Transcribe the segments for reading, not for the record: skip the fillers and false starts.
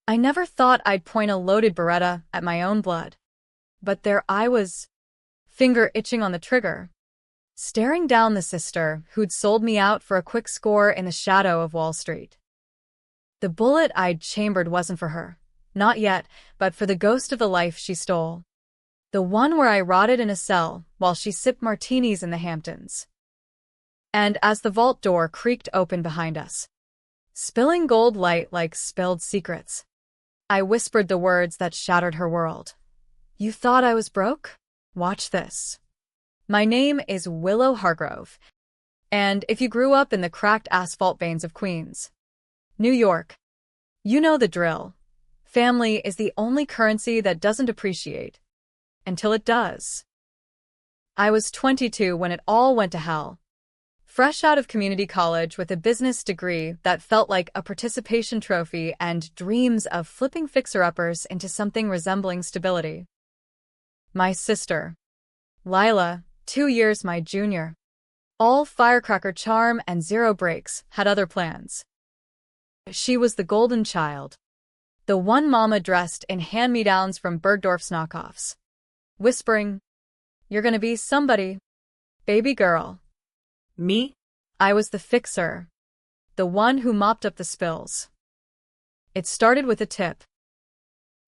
I never thought I'd point a loaded Beretta at my own blood. But there I was, finger itching on the trigger, staring down the sister who'd sold me out for a quick score in the shadow of Wall Street. The bullet I'd chambered wasn't for her. Not yet, but for the ghost of the life she stole. The one where I rotted in a cell while she sipped martinis in the Hamptons. And as the vault door creaked open behind us, spilling gold light like spilled secrets, I whispered the words that shattered her world. You thought I was broke? Watch this. My name is Willow Hargrove, and if you grew up in the cracked asphalt veins of Queens, New York, you know the drill. Family is the only currency that doesn't appreciate. Until it does. I was 22 when it all went to hell. Fresh out of community college with a business degree that felt like a participation trophy and dreams of flipping fixer-uppers into something resembling stability. My sister, Lila, 2 years my junior, all firecracker charm and zero breaks, had other plans. She was the golden child, the one mama dressed in hand-me-downs from Bergdorf's knockoffs, whispering, "You're gonna be somebody, baby girl." Me? I was the fixer, the one who mopped up the spills. It started with a tip.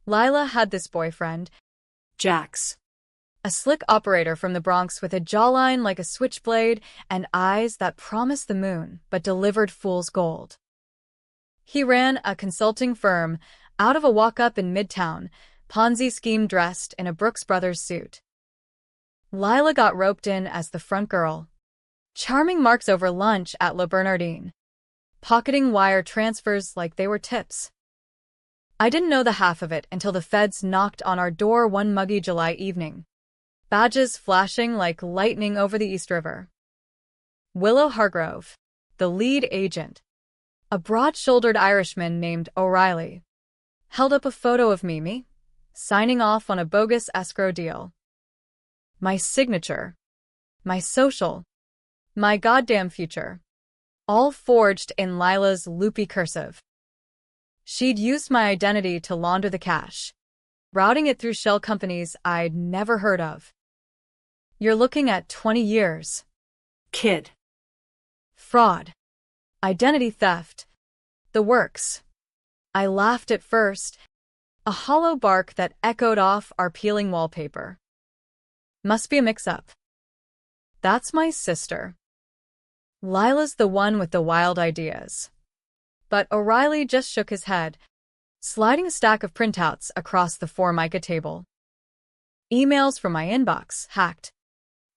Lila had this boyfriend, Jax. a slick operator from the Bronx with a jawline like a switchblade and eyes that promised the moon but delivered fool's gold. He ran a consulting firm out of a walk-up in Midtown, Ponzi scheme dressed in a Brooks Brothers suit. Lila got roped in as the front girl, charming marks over lunch at Le Bernardin, pocketing wire transfers like they were tips. I didn't know the half of it until the feds knocked on our door one muggy July evening, badges flashing like lightning over the East River. Willow Hargrove, the lead agent, a broad-shouldered Irishman named O'Reilly, held up a photo of Mimi, signing off on a bogus escrow deal. My signature, my social, my goddamn future, all forged in Lila's loopy cursive. She'd used my identity to launder the cash, routing it through shell companies I'd never heard of. You're looking at 20 years. Kid. Fraud. Identity theft. The works. I laughed at first, a hollow bark that echoed off our peeling wallpaper. Must be a mix-up. That's my sister. Lila's the one with the wild ideas. But O'Reilly just shook his head, sliding a stack of printouts across the Formica table. Emails from my inbox, hacked.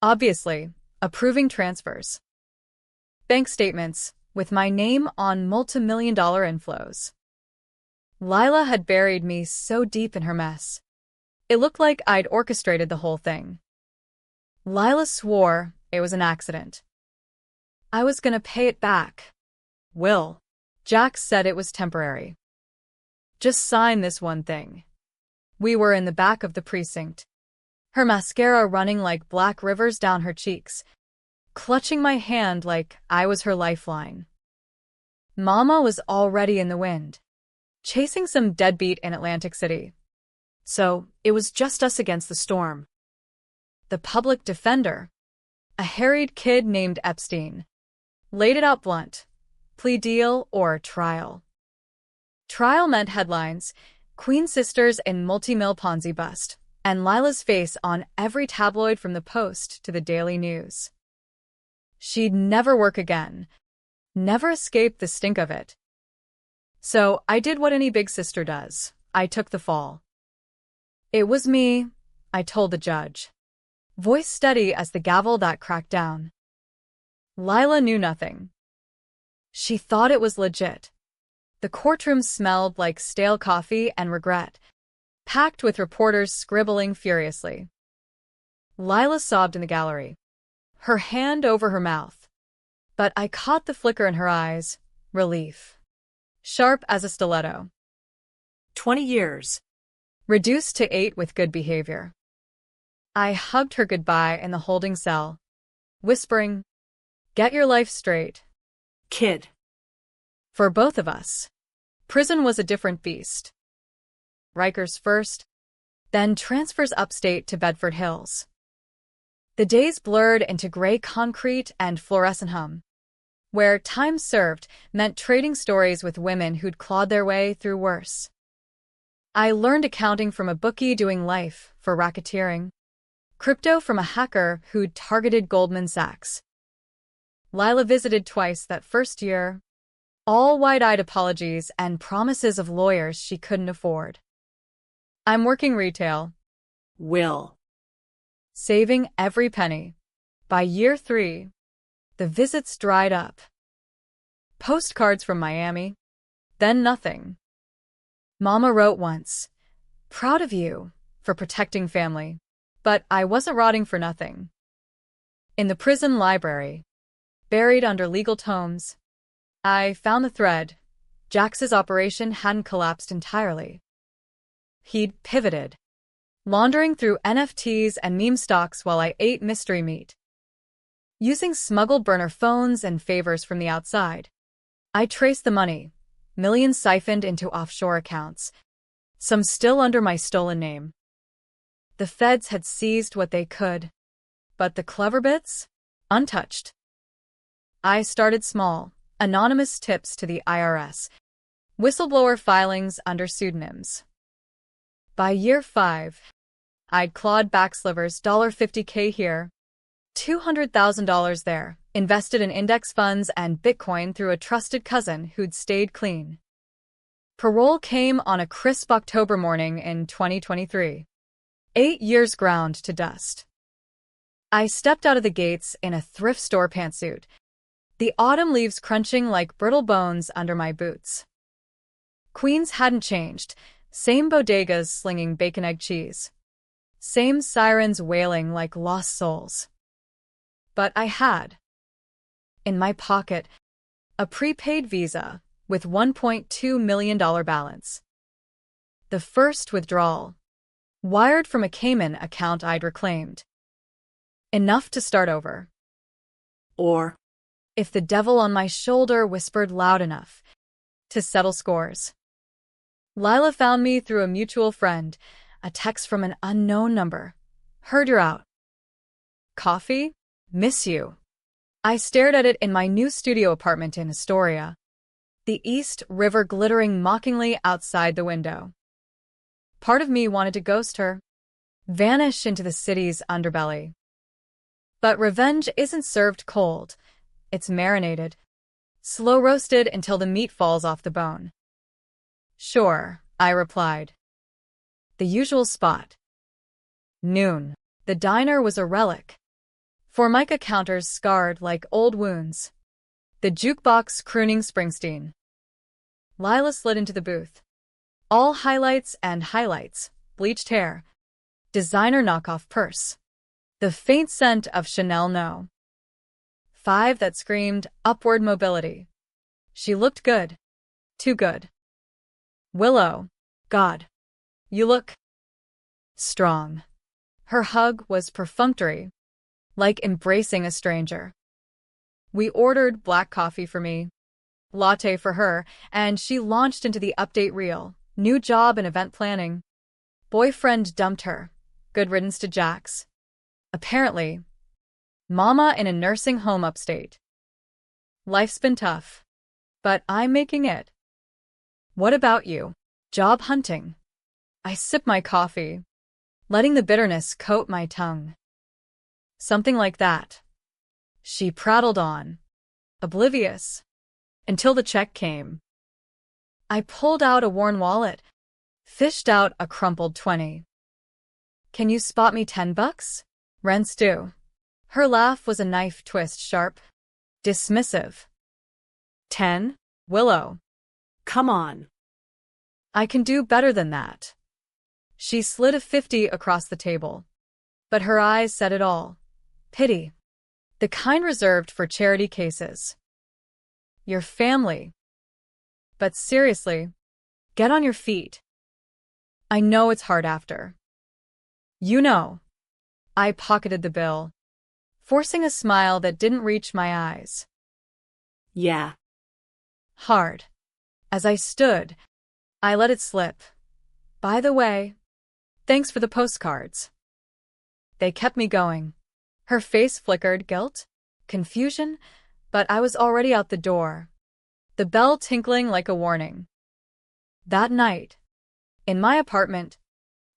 Obviously, approving transfers. Bank statements, with my name on multi-million-dollar inflows. Lila had buried me so deep in her mess. It looked like I'd orchestrated the whole thing. Lila swore it was an accident. I was gonna pay it back. Will. Jax said it was temporary. Just sign this one thing. We were in the back of the precinct, her mascara running like black rivers down her cheeks, clutching my hand like I was her lifeline. Mama was already in the wind, chasing some deadbeat in Atlantic City. So, it was just us against the storm. The public defender, a harried kid named Epstein, laid it out blunt: plea deal or trial. Trial meant headlines, Queen sisters in multi-mil Ponzi bust, and Lila's face on every tabloid from the Post to the Daily News. She'd never work again, never escape the stink of it. So I did what any big sister does. I took the fall. It was me, I told the judge, voice steady as the gavel that cracked down. Lila knew nothing. She thought it was legit. The courtroom smelled like stale coffee and regret, packed with reporters scribbling furiously. Lila sobbed in the gallery, her hand over her mouth. But I caught the flicker in her eyes, relief. Sharp as a stiletto. 20 years. Reduced to 8 with good behavior. I hugged her goodbye in the holding cell, whispering, "Get your life straight, Kid." For both of us, prison was a different beast. Rikers first, then transfers upstate to Bedford Hills. The days blurred into gray concrete and fluorescent hum, where time served meant trading stories with women who'd clawed their way through worse. I learned accounting from a bookie doing life for racketeering, crypto from a hacker who'd targeted Goldman Sachs. Lila visited twice that first year, all wide-eyed apologies and promises of lawyers she couldn't afford. I'm working retail. Will. Saving every penny. By year 3, the visits dried up. Postcards from Miami. Then nothing. Mama wrote once, "Proud of you for protecting family." But I wasn't rotting for nothing. In the prison library, buried under legal tomes, I found the thread. Jax's operation hadn't collapsed entirely. He'd pivoted, laundering through NFTs and meme stocks while I ate mystery meat. Using smuggled burner phones and favors from the outside, I traced the money, millions siphoned into offshore accounts, some still under my stolen name. The feds had seized what they could, but the clever bits? Untouched. I started small, anonymous tips to the IRS, whistleblower filings under pseudonyms. By year 5, I'd clawed back slivers, $50K here, $200,000 there, invested in index funds and Bitcoin through a trusted cousin who'd stayed clean. Parole came on a crisp October morning in 2023. 8 years ground to dust. I stepped out of the gates in a thrift store pantsuit, the autumn leaves crunching like brittle bones under my boots. Queens hadn't changed, same bodegas slinging bacon egg cheese, same sirens wailing like lost souls. But I had, in my pocket, a prepaid Visa with $1.2 million balance. The first withdrawal, wired from a Cayman account I'd reclaimed. Enough to start over. Or, if the devil on my shoulder whispered loud enough to settle scores. Lila found me through a mutual friend, a text from an unknown number. "Heard you're out. Coffee? Miss you." I stared at it in my new studio apartment in Astoria, the East River glittering mockingly outside the window. Part of me wanted to ghost her, vanish into the city's underbelly. But revenge isn't served cold. It's marinated, slow roasted until the meat falls off the bone. "Sure," I replied. The usual spot. Noon. The diner was a relic. Formica counters scarred like old wounds. The jukebox crooning Springsteen. Lila slid into the booth. All highlights and highlights, bleached hair, designer knockoff purse, the faint scent of Chanel No. 5 that screamed upward mobility. She looked good. Too good. "Willow, God, you look strong." Her hug was perfunctory, like embracing a stranger. We ordered black coffee for me, latte for her, and she launched into the update reel. New job in event planning. Boyfriend dumped her. Good riddance to Jax. Apparently, mama in a nursing home upstate. Life's been tough, but I'm making it. What about you? Job hunting. I sip my coffee, letting the bitterness coat my tongue. Something like that. She prattled on, oblivious, until the check came. I pulled out a worn wallet, fished out a crumpled 20. "Can you spot me $10? Rent's due." Her laugh was a knife twist, sharp, dismissive. 10? Willow. Come on. I can do better than that. She slid a 50 across the table, but her eyes said it all. Pity. The kind reserved for charity cases. Your family. But seriously, get on your feet. I know it's hard after. You know. I pocketed the bill, forcing a smile that didn't reach my eyes. Yeah. Hard. As I stood, I let it slip. By the way, thanks for the postcards. They kept me going. Her face flickered guilt, confusion, but I was already out the door, the bell tinkling like a warning. That night, in my apartment,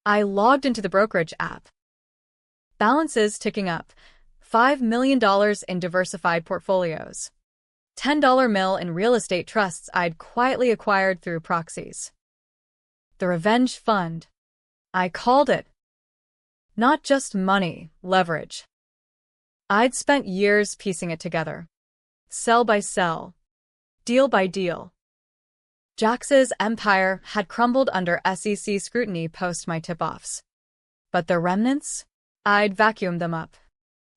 I logged into the brokerage app. Balances ticking up, $5 million in diversified portfolios, $10 mill in real estate trusts I'd quietly acquired through proxies. The revenge fund. I called it. Not just money, leverage. I'd spent years piecing it together. Cell by cell. Deal by deal. Jax's empire had crumbled under SEC scrutiny post my tip-offs. But the remnants? I'd vacuumed them up,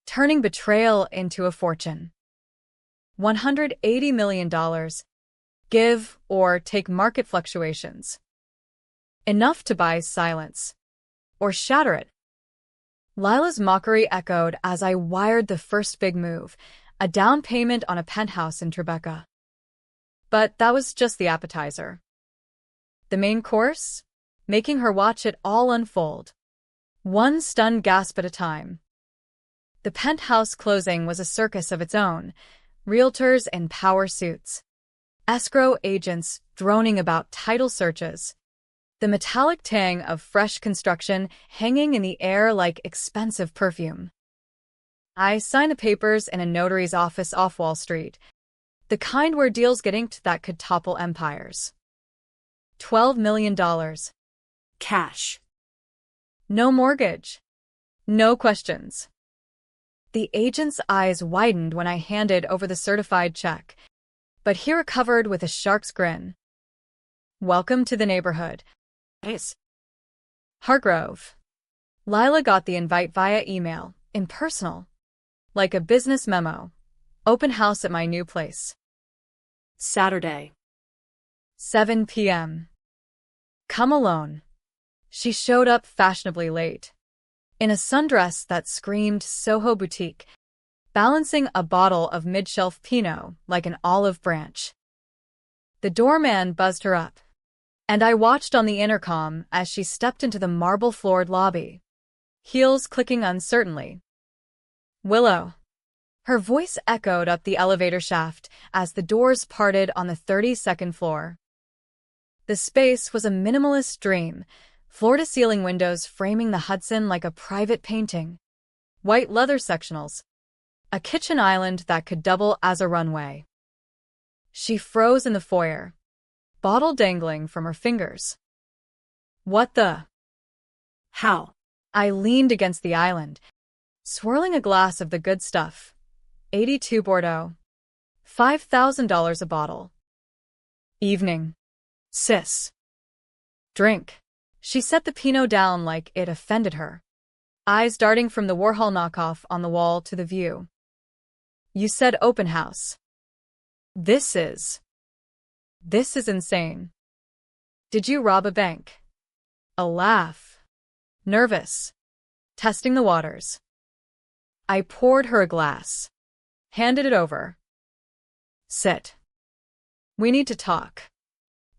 turning betrayal into a fortune. $180 million. Give or take market fluctuations. Enough to buy silence. Or shatter it. Lila's mockery echoed as I wired the first big move, a down payment on a penthouse in Tribeca. But that was just the appetizer. The main course? Making her watch it all unfold. One stunned gasp at a time. The penthouse closing was a circus of its own. Realtors in power suits. Escrow agents droning about title searches. The metallic tang of fresh construction hanging in the air like expensive perfume. I signed the papers in a notary's office off Wall Street, the kind where deals get inked that could topple empires. $12 million. Cash. No mortgage. No questions. The agent's eyes widened when I handed over the certified check, but he recovered with a shark's grin. Welcome to the neighborhood. Yes. Hargrove. Lila got the invite via email, impersonal. Like a business memo. Open house at my new place. Saturday. 7 p.m. Come alone. She showed up fashionably late. In a sundress that screamed Soho boutique, balancing a bottle of mid-shelf Pinot like an olive branch. The doorman buzzed her up, and I watched on the intercom as she stepped into the marble-floored lobby, heels clicking uncertainly. Willow. Her voice echoed up the elevator shaft as the doors parted on the 32nd floor. The space was a minimalist dream, floor-to-ceiling windows framing the Hudson like a private painting, white leather sectionals, a kitchen island that could double as a runway. She froze in the foyer, bottle dangling from her fingers. What the? How? I leaned against the island, swirling a glass of the good stuff. 82 Bordeaux. $5,000 a bottle. Evening. Sis. Drink. She set the Pinot down like it offended her, eyes darting from the Warhol knockoff on the wall to the view. You said open house. This is insane. Did you rob a bank? A laugh. Nervous. Testing the waters. I poured her a glass. Handed it over. Sit. We need to talk.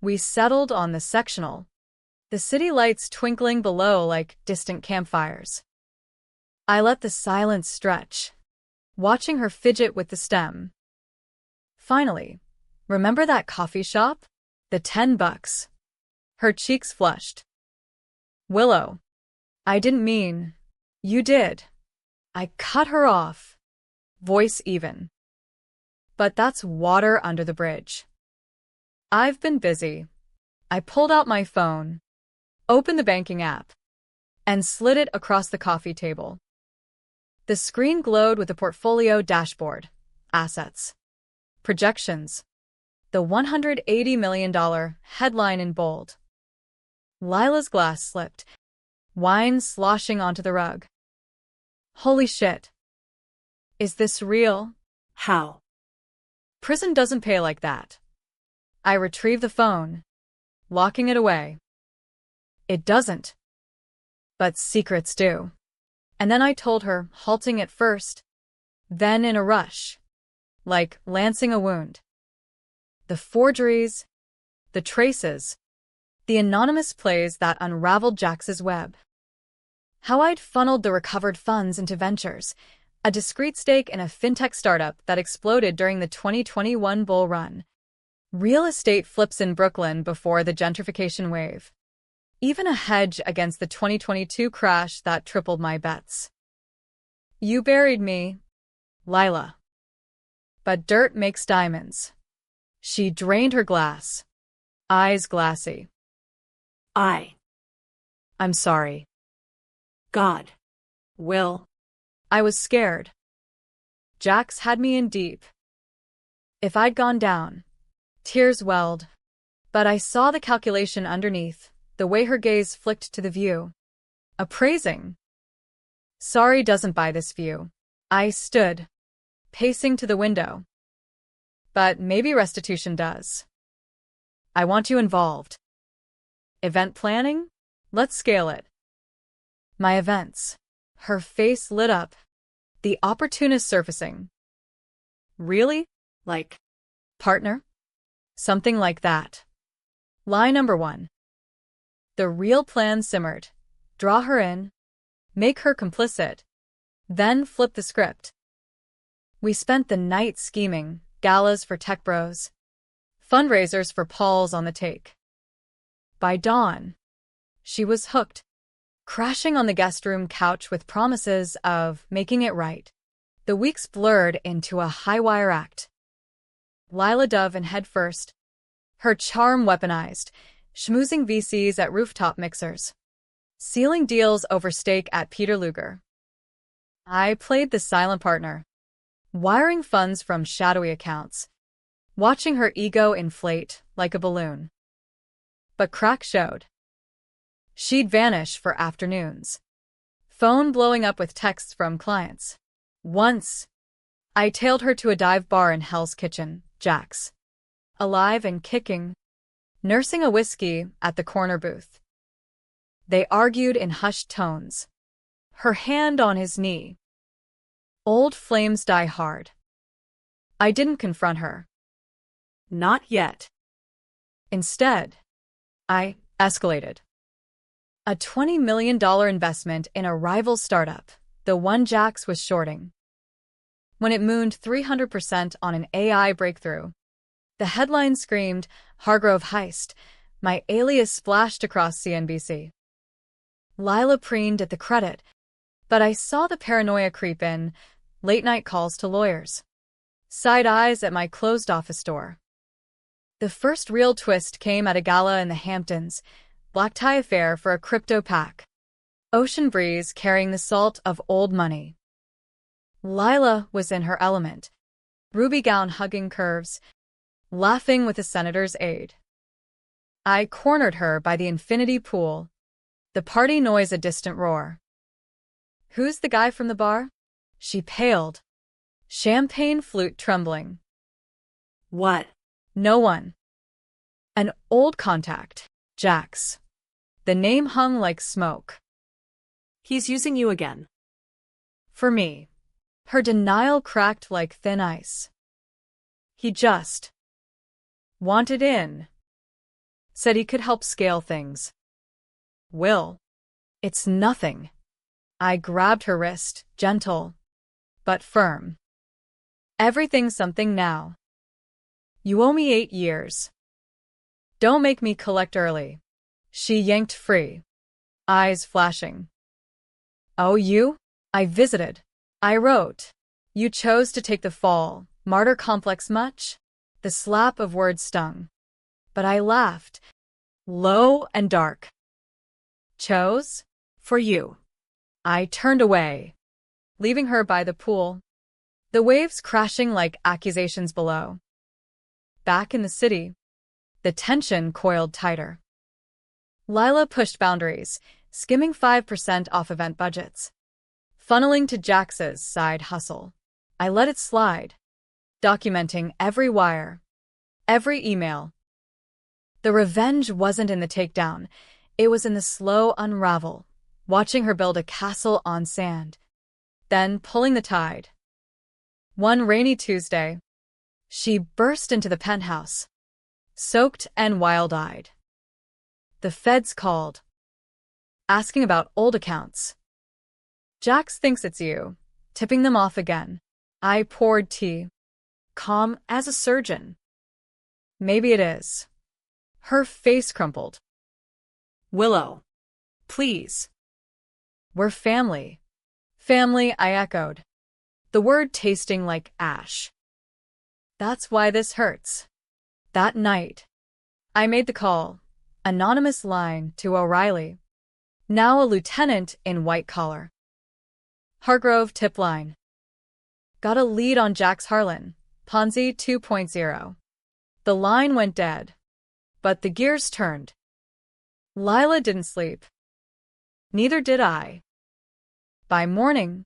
We settled on the sectional, the city lights twinkling below like distant campfires. I let the silence stretch, watching her fidget with the stem. Finally, remember that coffee shop? The $10. Her cheeks flushed. Willow. I didn't mean. You did. I cut her off. Voice even. But that's water under the bridge. I've been busy. I pulled out my phone, opened the banking app, and slid it across the coffee table. The screen glowed with a portfolio dashboard, assets, projections, the $180 million headline in bold. Lila's glass slipped, wine sloshing onto the rug. Holy shit. Is this real? How? Prison doesn't pay like that. I retrieved the phone, locking it away. It doesn't. But secrets do. And then I told her, halting at first, then in a rush, like lancing a wound. The forgeries, the traces, The anonymous plays that unraveled Jax's web. How I'd funneled the recovered funds into ventures, a discreet stake in a fintech startup that exploded during the 2021 bull run. Real estate flips in Brooklyn before the gentrification wave. Even a hedge against the 2022 crash that tripled my bets. You buried me, Lila. But dirt makes diamonds. She drained her glass. Eyes glassy. I'm sorry. God. Will. I was scared. Jax had me in deep. If I'd gone down, tears welled. But I saw the calculation underneath, the way her gaze flicked to the view. Appraising. Sorry doesn't buy this view. I stood, pacing to the window. But maybe restitution does. I want you involved. Event planning? Let's scale it. My events. Her face lit up. The opportunist surfacing. Really? Like, Partner? Something like that. Lie number 1. The real plan simmered. Draw her in. Make her complicit. Then flip the script. We spent the night scheming, galas for tech bros. Fundraisers for Pauls on the take. By dawn, she was hooked. Crashing on the guest room couch with promises of making it right. The weeks blurred into a high-wire act. Lila dove in head first. Her charm weaponized, schmoozing VCs at rooftop mixers. Sealing deals over steak at Peter Luger. I played the silent partner. Wiring funds from shadowy accounts. Watching her ego inflate like a balloon. But crack showed. She'd vanish for afternoons. Phone blowing up with texts from clients. Once, I tailed her to a dive bar in Hell's Kitchen, Jax. Alive and kicking. Nursing a whiskey at the corner booth. They argued in hushed tones. Her hand on his knee. Old flames die hard. I didn't confront her. not yet. Instead, I escalated. A $20 million investment in a rival startup, the one Jax was shorting. When it mooned 300% on an AI breakthrough, the headline screamed, Hargrove heist. My alias splashed across CNBC. Lila preened at the credit, but I saw the paranoia creep in, late-night calls to lawyers. Side eyes at my closed office door. The first real twist came at a gala in the Hamptons, black tie affair for a crypto pack. Ocean breeze carrying the salt of old money. Lila was in her element, ruby gown hugging curves, laughing with a senator's aide. I cornered her by the infinity pool, the party noise a distant roar. Who's the guy from the bar? She paled, champagne flute trembling. What? No one. An old contact, Jax. The name hung like smoke. He's using you again. For me. Her denial cracked like thin ice. He just wanted in. Said he could help scale things. Will. It's nothing. I grabbed her wrist, gentle, but firm. Everything's something now. You owe me 8 years. Don't make me collect early. She yanked free, eyes flashing. Oh, you? I visited. I wrote. You chose to take the fall. Martyr complex much? The slap of words stung. But I laughed, low and dark. Chose? For you. I turned away, leaving her by the pool, the waves crashing like accusations below. Back in the city, the tension coiled tighter. Lila pushed boundaries, skimming 5% off event budgets, funneling to Jax's side hustle. I let it slide, documenting every wire, every email. The revenge wasn't in the takedown, it was in the slow unravel, watching her build a castle on sand, then pulling the tide. One rainy Tuesday, she burst into the penthouse, soaked and wild-eyed. The feds called, asking about old accounts. Jax thinks it's you, tipping them off again. I poured tea, calm as a surgeon. Maybe it is. Her face crumpled. Willow. Please. We're family. Family, I echoed, the word tasting like ash. That's why this hurts. That night, I made the call, anonymous line to O'Reilly, now a lieutenant in white collar. Hargrove tip line. Got a lead on Jax Harlan, Ponzi 2.0. The line went dead, but the gears turned. Lila didn't sleep. Neither did I. By morning,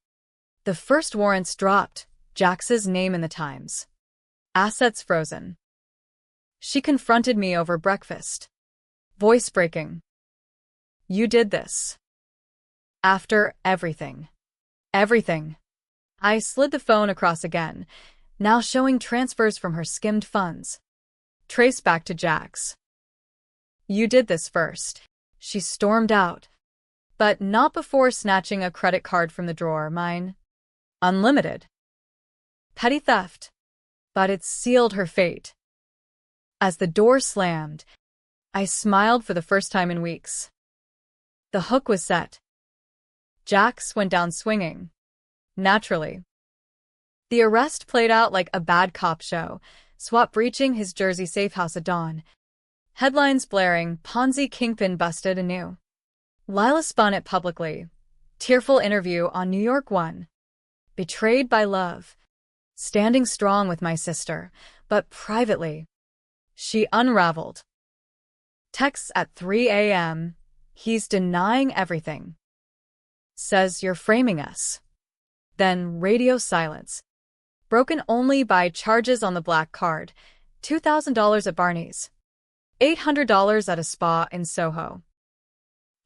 the first warrants dropped, Jax's name in the Times. Assets frozen. She confronted me over breakfast. Voice breaking. You did this. After everything. Everything. I slid the phone across again, now showing transfers from her skimmed funds. Traced back to Jax. You did this first. She stormed out. But not before snatching a credit card from the drawer, mine. Unlimited. Petty theft. But it sealed her fate. As the door slammed, I smiled for the first time in weeks. The hook was set. Jax went down swinging. Naturally. The arrest played out like a bad cop show, SWAT breaching his Jersey safe house at dawn. Headlines blaring, Ponzi kingpin busted anew. Lila spun it publicly. Tearful interview on New York One. Betrayed by love. Standing strong with my sister, but privately. She unraveled. Texts at 3 a.m. He's denying everything. Says you're framing us. Then radio silence. Broken only by charges on the black card. $2,000 at Barney's. $800 at a spa in Soho.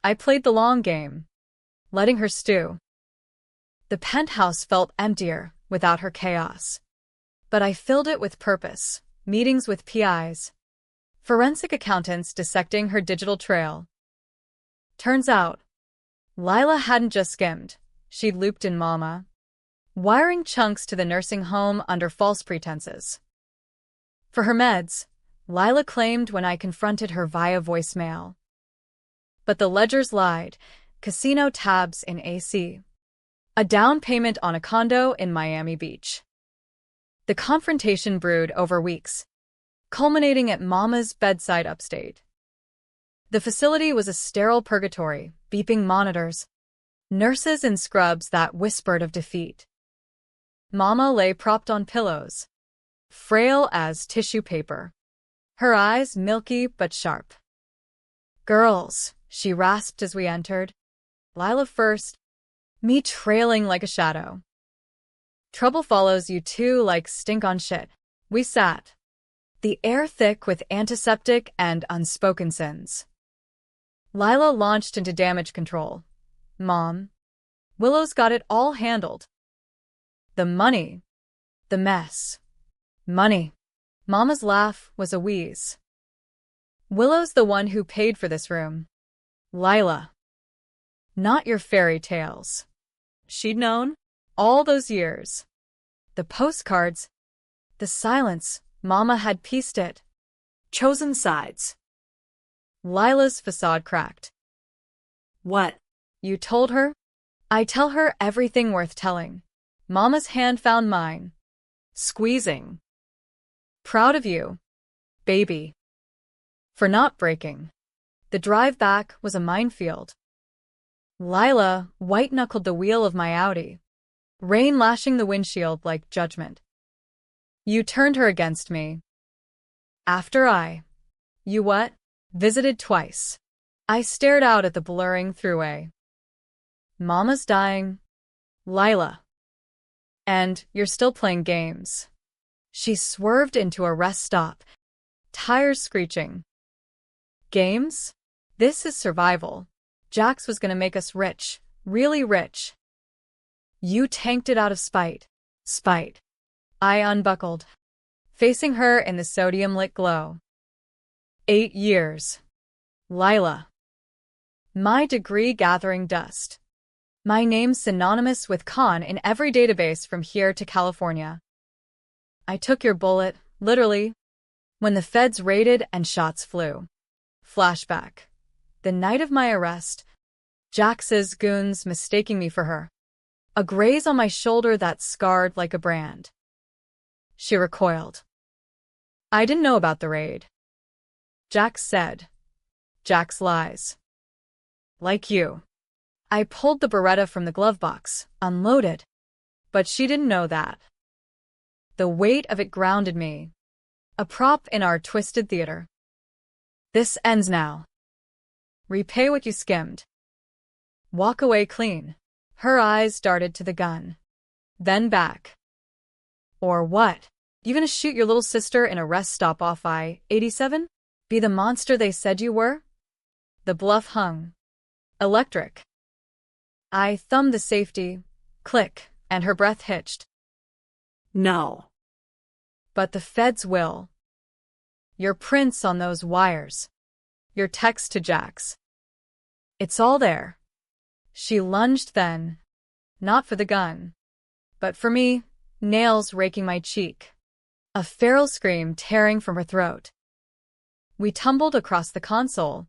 I played the long game, letting her stew. The penthouse felt emptier without her chaos. But I filled it with purpose, meetings with PIs, forensic accountants dissecting her digital trail. Turns out, Lila hadn't just skimmed, she'd looped in Mama, wiring chunks to the nursing home under false pretenses. For her meds, Lila claimed when I confronted her via voicemail. But the ledgers lied. Casino tabs in AC. A down payment on a condo in Miami Beach. The confrontation brewed over weeks, culminating at Mama's bedside upstate. The facility was a sterile purgatory, beeping monitors, nurses in scrubs that whispered of defeat. Mama lay propped on pillows, frail as tissue paper, her eyes milky but sharp. Girls, she rasped as we entered. Lila first, me trailing like a shadow. Trouble follows you too like stink on shit. We sat, the air thick with antiseptic and unspoken sins. Lila launched into damage control. Mom, Willow's got it all handled. The money. The mess. Money. Mama's laugh was a wheeze. Willow's the one who paid for this room. Lila. Not your fairy tales. She'd known all those years. The postcards. The silence. Mama had pieced it. Chosen sides. Lila's facade cracked. What? You told her? I tell her everything worth telling. Mama's hand found mine. Squeezing. Proud of you, baby. For not breaking. The drive back was a minefield. Lila white-knuckled the wheel of my Audi, rain lashing the windshield like judgment. You turned her against me. After you what? Visited twice. I stared out at the blurring throughway. Mama's dying. Lila. And you're still playing games. She swerved into a rest stop, tires screeching. Games? This is survival. Jax was gonna make us rich, really rich. You tanked it out of spite. Spite. I unbuckled, facing her in the sodium-lit glow. 8 years. Lila. My degree gathering dust. My name synonymous with con in every database from here to California. I took your bullet, literally, when the feds raided and shots flew. Flashback. The night of my arrest, Jax's goons mistaking me for her. A graze on my shoulder that scarred like a brand. She recoiled. I didn't know about the raid. Jax said. Jax lies. Like you. I pulled the Beretta from the glove box, unloaded. But she didn't know that. The weight of it grounded me. A prop in our twisted theater. This ends now. Repay what you skimmed. Walk away clean. Her eyes darted to the gun. Then back. Or what? You gonna shoot your little sister in a rest stop off I-87? Be the monster they said you were? The bluff hung. Electric. I thumbed the safety, click, and her breath hitched. No. But the feds will. Your prints on those wires. Your text to Jax. It's all there. She lunged then. Not for the gun. But for me, nails raking my cheek. A feral scream tearing from her throat. We tumbled across the console.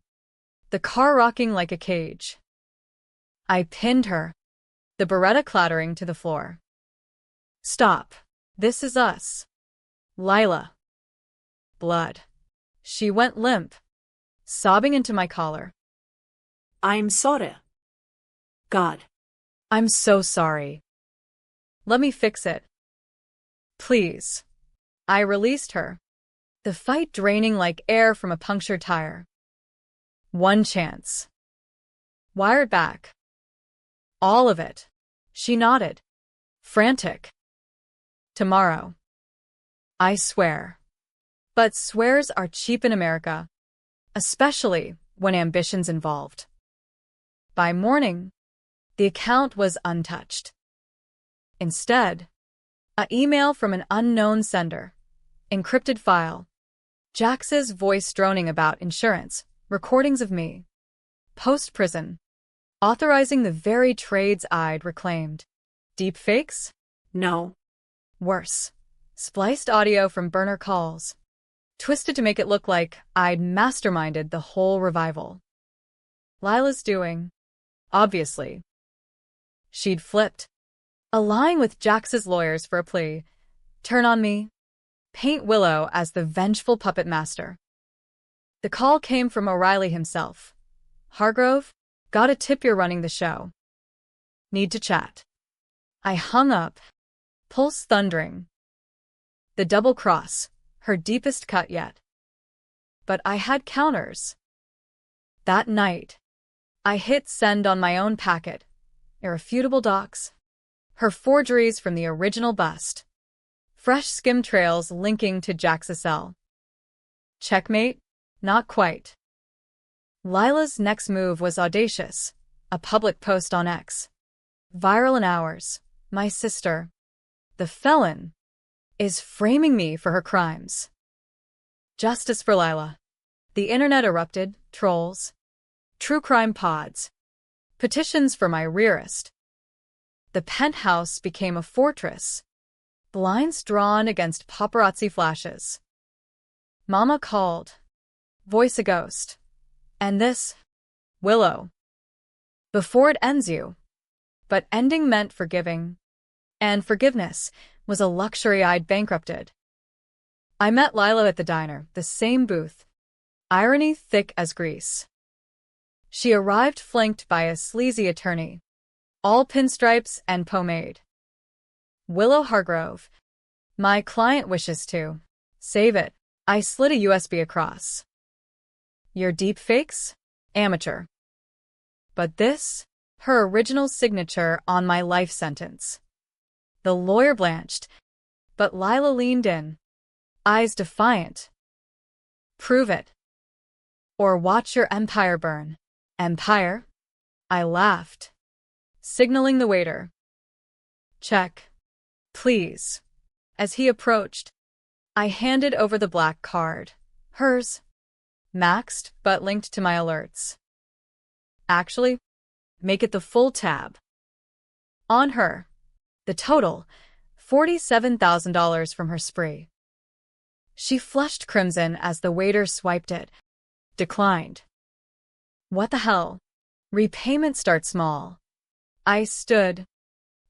The car rocking like a cage. I pinned her. The Beretta clattering to the floor. Stop. This is us. Lila. Blood. She went limp, sobbing into my collar. I'm sorry. God. I'm so sorry. Let me fix it. Please. I released her. The fight draining like air from a punctured tire. One chance. Wire it back. All of it. She nodded. Frantic. Tomorrow. I swear. But swears are cheap in America, especially when ambition's involved. By morning, the account was untouched. Instead, an email from an unknown sender, encrypted file, Jax's voice droning about insurance, recordings of me, post-prison, authorizing the very trades I'd reclaimed. Deepfakes? No. Worse. Spliced audio from burner calls, twisted to make it look like I'd masterminded the whole revival. Lila's doing, obviously. She'd flipped, allying with Jax's lawyers for a plea, turn on me, paint Willow as the vengeful puppet master. The call came from O'Reilly himself. Hargrove, got a tip you're running the show. Need to chat. I hung up, pulse thundering. The double cross, her deepest cut yet. But I had counters. That night, I hit send on my own packet, irrefutable docs, her forgeries from the original bust, fresh skim trails linking to Jax's cell. Checkmate? Not quite. Lila's next move was audacious, a public post on X. Viral in hours. My sister, the felon, is framing me for her crimes. Justice for Lila. The internet erupted, trolls, true crime pods, petitions for my rearist. The penthouse became a fortress, blinds drawn against paparazzi flashes. Mama called, voice a ghost. And this, Willow. Before it ends you. But ending meant forgiving. And forgiveness was a luxury I'd bankrupted. I met Lila at the diner, the same booth. Irony thick as grease. She arrived flanked by a sleazy attorney, all pinstripes and pomade. Willow Hargrove. My client wishes to. Save it. I slid a USB across. Your deepfakes? Amateur. But this? Her original signature on my life sentence. The lawyer blanched, but Lila leaned in, eyes defiant. Prove it. Or watch your empire burn. Empire? I laughed, signaling the waiter. Check. Please. As he approached, I handed over the black card. Hers. Maxed, but linked to my alerts. Actually, make it the full tab. On her. The total, $47,000 from her spree. She flushed crimson as the waiter swiped it. Declined. What the hell? Repayment starts small. I stood,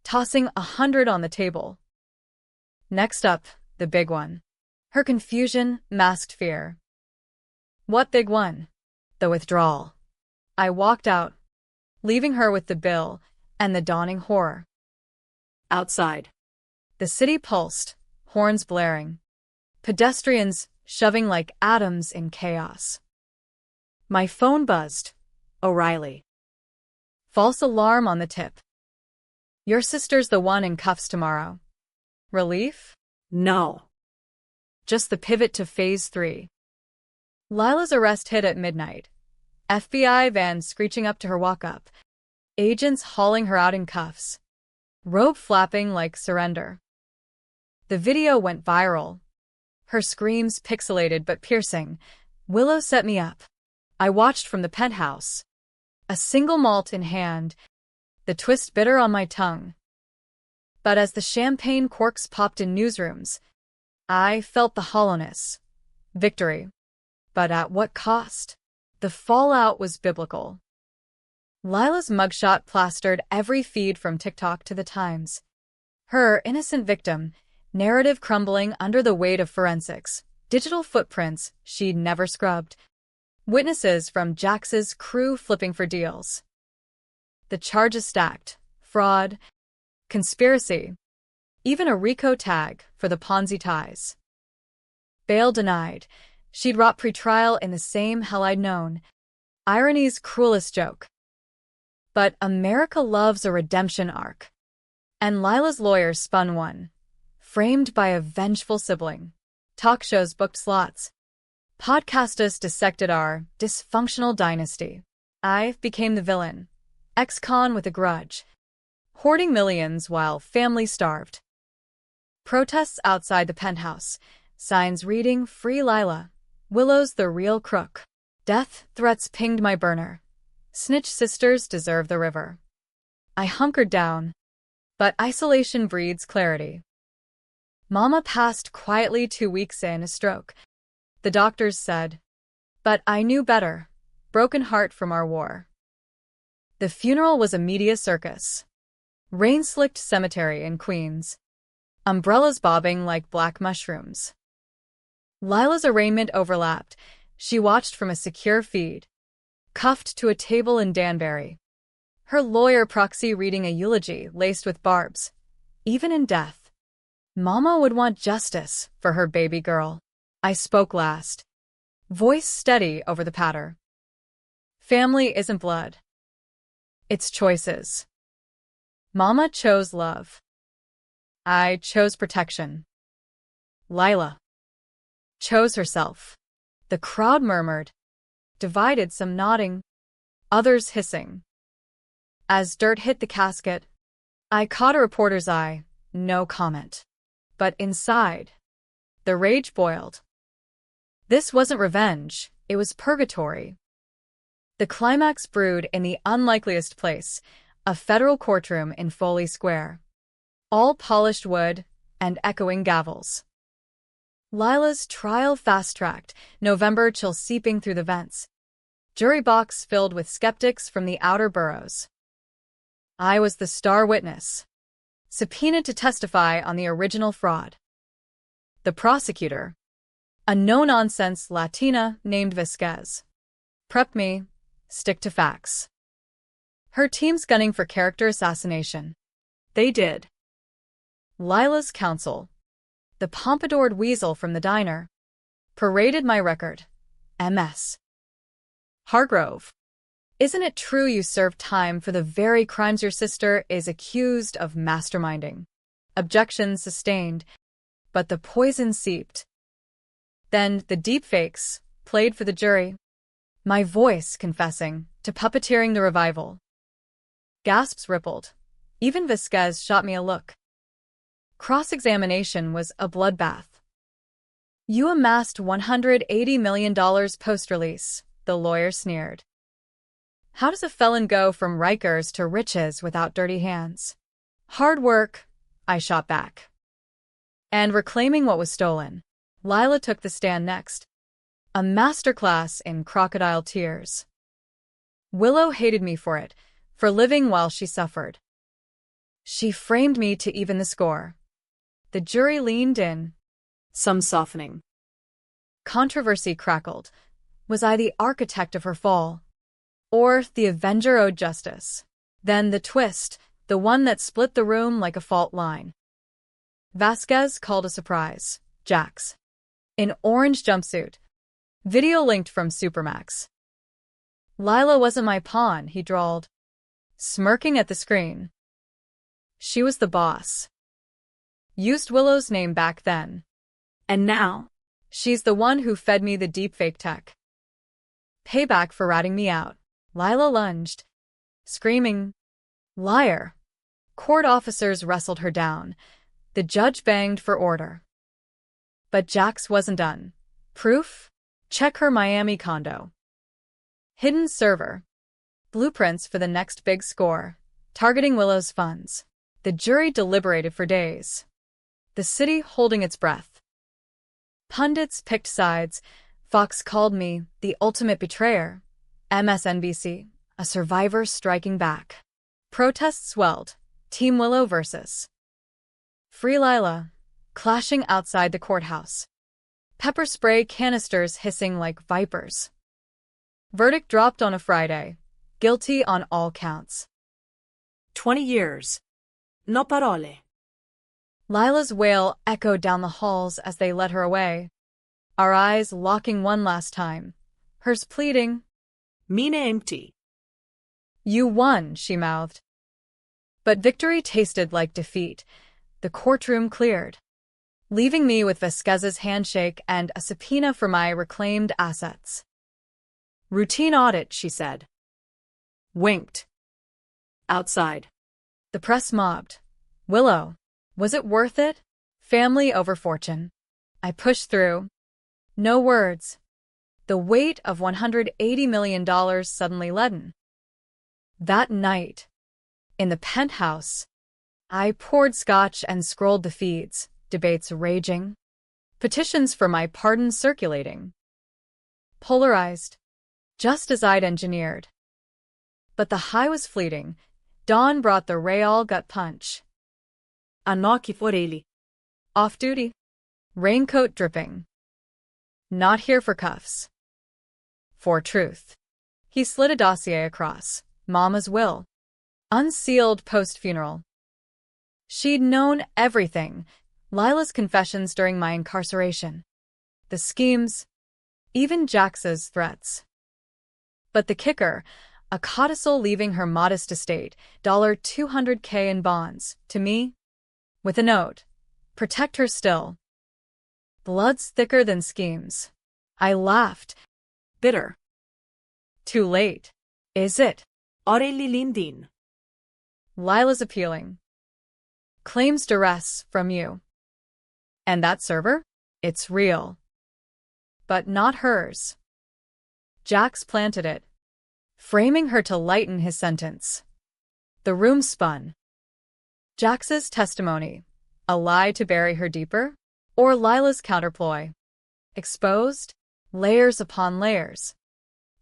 tossing 100 on the table. Next up, the big one. Her confusion masked fear. What big one? The withdrawal. I walked out, leaving her with the bill and the dawning horror. Outside. The city pulsed, horns blaring. Pedestrians shoving like atoms in chaos. My phone buzzed. O'Reilly. False alarm on the tip. Your sister's the one in cuffs tomorrow. Relief? No. Just the pivot to Phase 3. Lila's arrest hit at midnight. FBI van screeching up to her walk-up. Agents hauling her out in cuffs. Robe flapping like surrender. The video went viral. Her screams pixelated but piercing. Willow set me up. I watched from the penthouse. A single malt in hand, the twist bitter on my tongue. But as the champagne corks popped in newsrooms, I felt the hollowness. Victory. But at what cost? The fallout was biblical. Lila's mugshot plastered every feed from TikTok to the Times. Her innocent victim, narrative crumbling under the weight of forensics, digital footprints she'd never scrubbed. Witnesses from Jax's crew flipping for deals. The charges stacked. Fraud, conspiracy, even a RICO tag for the Ponzi ties. Bail denied. She'd rot pretrial in the same hell I'd known. Irony's cruelest joke. But America loves a redemption arc. And Lila's lawyers spun one. Framed by a vengeful sibling. Talk shows booked slots. Podcasters dissected our dysfunctional dynasty. I became the villain. Ex-con with a grudge. Hoarding millions while family starved. Protests outside the penthouse. Signs reading, "Free Lila. Willow's the real crook." Death threats pinged my burner. Snitch sisters deserve the river. I hunkered down. But isolation breeds clarity. Mama passed quietly 2 weeks in, a stroke. The doctors said. But I knew better. Broken heart from our war. The funeral was a media circus. Rain-slicked cemetery in Queens. Umbrellas bobbing like black mushrooms. Lila's arraignment overlapped. She watched from a secure feed. Cuffed to a table in Danbury. Her lawyer proxy reading a eulogy laced with barbs. Even in death. Mama would want justice for her baby girl. I spoke last. Voice steady over the patter. Family isn't blood. It's choices. Mama chose love. I chose protection. Lila chose herself. The crowd murmured. Divided, some nodding, others hissing. As dirt hit the casket, I caught a reporter's eye. No comment. But inside, the rage boiled. This wasn't revenge, it was purgatory. The climax brewed in the unlikeliest place, a federal courtroom in Foley Square. All polished wood and echoing gavels. Lila's trial fast-tracked, November chill seeping through the vents. Jury box filled with skeptics from the outer boroughs. I was the star witness, subpoenaed to testify on the original fraud. The prosecutor, a no-nonsense Latina named Vasquez, prepped me, stick to facts. Her team's gunning for character assassination. They did. Lila's counsel, the pompadoured weasel from the diner, paraded my record. MS. Hargrove. Isn't it true you served time for the very crimes your sister is accused of masterminding? Objections sustained, but the poison seeped. Then the deepfakes played for the jury. My voice confessing to puppeteering the revival. Gasps rippled. Even Vasquez shot me a look. Cross-examination was a bloodbath. You amassed $180 million post-release, the lawyer sneered. How does a felon go from Rikers to riches without dirty hands? Hard work, I shot back. And reclaiming what was stolen. Lila took the stand next. A masterclass in crocodile tears. Willow hated me for it, for living while she suffered. She framed me to even the score. The jury leaned in. Some softening. Controversy crackled. Was I the architect of her fall? Or the avenger owed justice? Then the twist, the one that split the room like a fault line. Vasquez called a surprise. Jax. In orange jumpsuit. Video linked from Supermax. Lila wasn't my pawn, he drawled, smirking at the screen. She was the boss. Used Willow's name back then. And now? She's the one who fed me the deepfake tech. Payback for ratting me out. Lila lunged, screaming, "Liar!" Court officers wrestled her down. The judge banged for order. But Jax wasn't done. Proof? Check her Miami condo. Hidden server. Blueprints for the next big score. Targeting Willow's funds. The jury deliberated for days. The city holding its breath. Pundits picked sides. Fox called me the ultimate betrayer. MSNBC, a survivor striking back. Protests swelled. Team Willow versus Free Lila, clashing outside the courthouse. Pepper spray canisters hissing like vipers. Verdict dropped on a Friday. Guilty on all counts. 20 years. No parole. Lila's wail echoed down the halls as they led her away. Our eyes locking one last time. Hers pleading. Mine empty. You won, she mouthed. But victory tasted like defeat. The courtroom cleared, leaving me with Vasquez's handshake and a subpoena for my reclaimed assets. Routine audit, she said. Winked. Outside. The press mobbed. Willow, was it worth it? Family over fortune. I pushed through. No words. The weight of $180 million suddenly leaden. That night, in the penthouse, I poured scotch and scrolled the feeds, debates raging, petitions for my pardon circulating. Polarized, just as I'd engineered. But the high was fleeting. Dawn brought the real gut punch. Anocchi forelli. Off duty. Raincoat dripping. Not here for cuffs. For truth. He slid a dossier across. Mama's will. Unsealed post-funeral. She'd known everything. Lila's confessions during my incarceration. The schemes. Even Jax's threats. But the kicker, a codicil leaving her modest estate, $200K in bonds, to me. With a note. Protect her still. Blood's thicker than schemes. I laughed. Bitter. Too late. Is it? Orelli lindin. Lila's appealing. Claims duress from you. And that server? It's real. But not hers. Jax planted it, framing her to lighten his sentence. The room spun. Jax's testimony, a lie to bury her deeper? Or Lila's counterploy? Exposed, layers upon layers.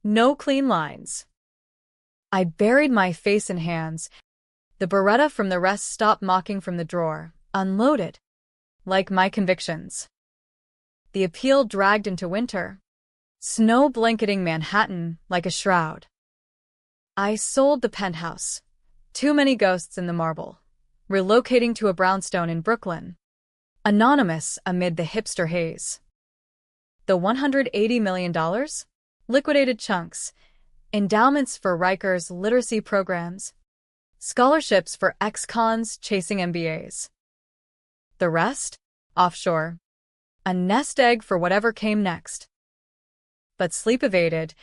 No clean lines. I buried my face in hands. The Beretta from the rest stopped mocking from the drawer, unloaded. Like my convictions. The appeal dragged into winter. Snow blanketing Manhattan like a shroud. I sold the penthouse. Too many ghosts in the marble. Relocating to a brownstone in Brooklyn. Anonymous amid the hipster haze. The $180 million? Liquidated chunks. Endowments for Rikers literacy programs. Scholarships for ex-cons chasing MBAs. The rest? Offshore. A nest egg for whatever came next. But sleep evaded,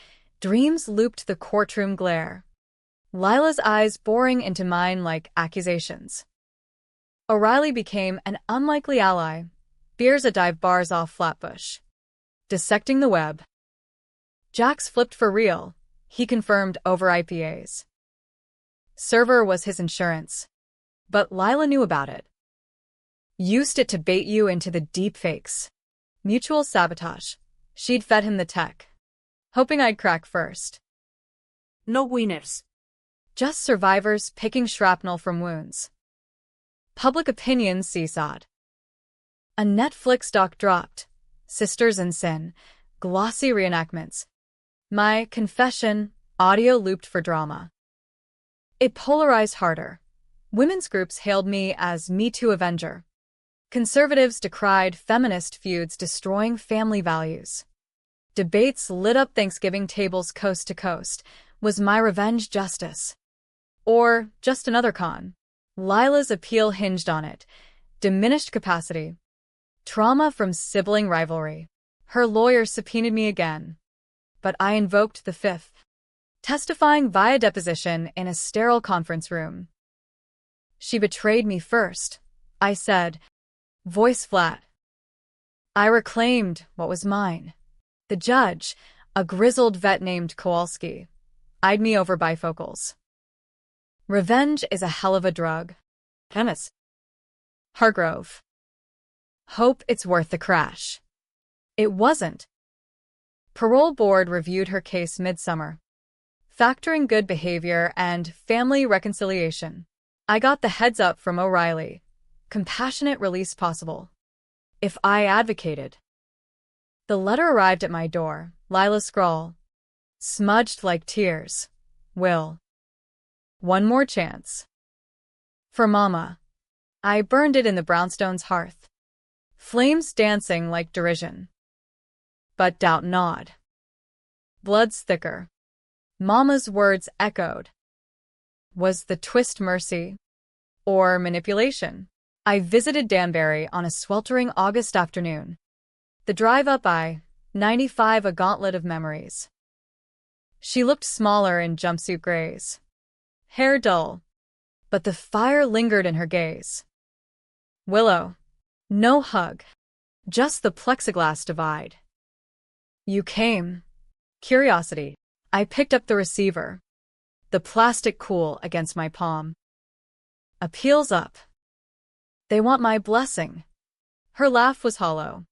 dreams looped the courtroom glare. Lila's eyes boring into mine like accusations. O'Reilly became an unlikely ally. Beers at dive bars off Flatbush. Dissecting the web. Jax flipped for real, he confirmed over IPAs. Server was his insurance. But Lila knew about it. Used it to bait you into the deep fakes. Mutual sabotage. She'd fed him the tech. Hoping I'd crack first. No winners. Just survivors picking shrapnel from wounds. Public opinion seesawed. A Netflix doc dropped. Sisters in Sin. Glossy reenactments. My confession, audio looped for drama. It polarized harder. Women's groups hailed me as Me Too Avenger. Conservatives decried feminist feuds destroying family values. Debates lit up Thanksgiving tables coast to coast. Was my revenge justice? Or just another con? Lila's appeal hinged on it. Diminished capacity. Trauma from sibling rivalry. Her lawyer subpoenaed me again. But I invoked the fifth. Testifying via deposition in a sterile conference room. She betrayed me first, I said, voice flat. I reclaimed what was mine. The judge, a grizzled vet named Kowalski, eyed me over bifocals. Revenge is a hell of a drug. Chemist. Hargrove. Hope it's worth the crash. It wasn't. Parole board reviewed her case midsummer. Factoring good behavior and family reconciliation. I got the heads up from O'Reilly. Compassionate release possible. If I advocated. The letter arrived at my door, Lila's scrawl. Smudged like tears. Will. One more chance. For Mama. I burned it in the brownstone's hearth. Flames dancing like derision. But doubt not. Blood's thicker. Mama's words echoed. Was the twist mercy? Or manipulation? I visited Danbury on a sweltering August afternoon. The drive up I-95, a gauntlet of memories. She looked smaller in jumpsuit grays. Hair dull. But the fire lingered in her gaze. Willow. No hug. Just the plexiglass divide. You came. Curiosity. I picked up the receiver. The plastic cool against my palm. Appeals up. They want my blessing. Her laugh was hollow.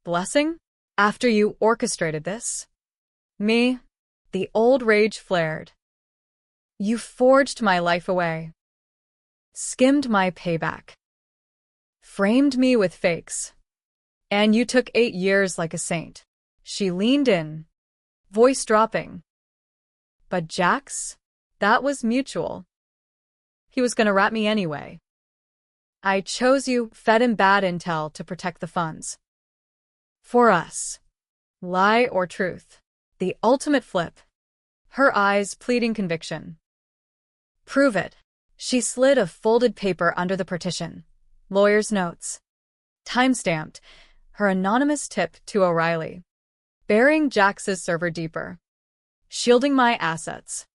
Blessing? After you orchestrated this? Me? The old rage flared. You forged my life away. Skimmed my payback. Framed me with fakes. And you took 8 years like a saint. She leaned in, voice dropping. But Jax? That was mutual. He was gonna rat me anyway. I chose you, fed him bad intel to protect the funds. For us. Lie or truth. The ultimate flip. Her eyes pleading conviction. Prove it. She slid a folded paper under the partition. Lawyer's notes. Time-stamped. Her anonymous tip to O'Reilly. Burying Jax's server deeper. Shielding my assets.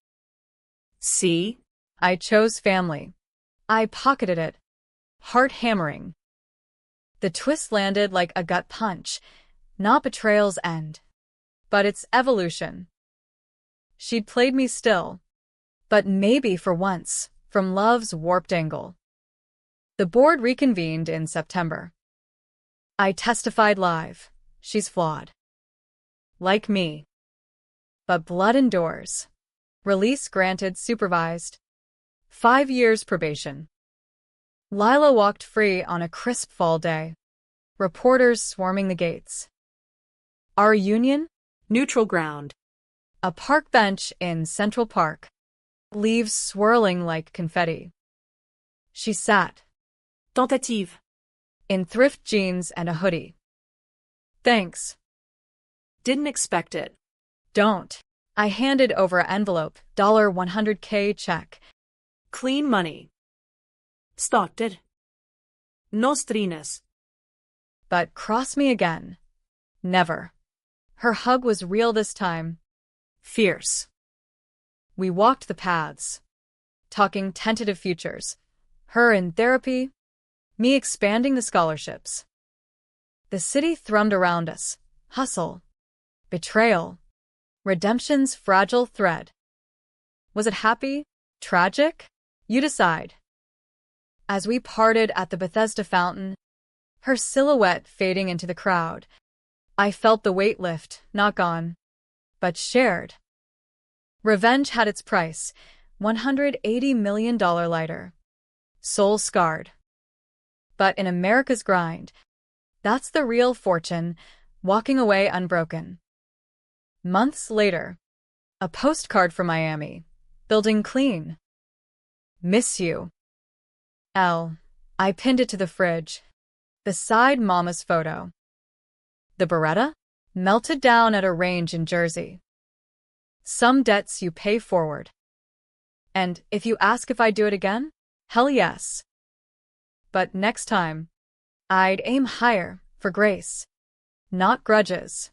See? I chose family. I pocketed it. Heart hammering. The twist landed like a gut punch. Not betrayal's end. But its evolution. She'd played me still. But maybe for once, from love's warped angle. The board reconvened in September. I testified live. She's flawed. Like me. But blood endures. Release granted supervised. 5 years probation. Lila walked free on a crisp fall day. Reporters swarming the gates. Our union? Neutral ground. A park bench in Central Park. Leaves swirling like confetti. She sat. Tentative. In thrift jeans and a hoodie. Thanks. Didn't expect it. Don't. I handed over envelope, $100K check. Clean money. Started. No strines. But cross me again. Never. Her hug was real this time. Fierce. We walked the paths. Talking tentative futures. Her in therapy. Me expanding the scholarships. The city thrummed around us. Hustle. Betrayal. Redemption's fragile thread. Was it happy? Tragic? You decide. As we parted at the Bethesda fountain, her silhouette fading into the crowd, I felt the weight lift, not gone, but shared. Revenge had its price, $180 million lighter. Soul scarred. But in America's grind, that's the real fortune, walking away unbroken. Months later, a postcard from Miami, building clean. Miss you. L. I pinned it to the fridge, beside Mama's photo. The Beretta? Melted down at a range in Jersey. Some debts you pay forward. And if you ask if I'd do it again, hell yes. But next time, I'd aim higher, for grace, not grudges.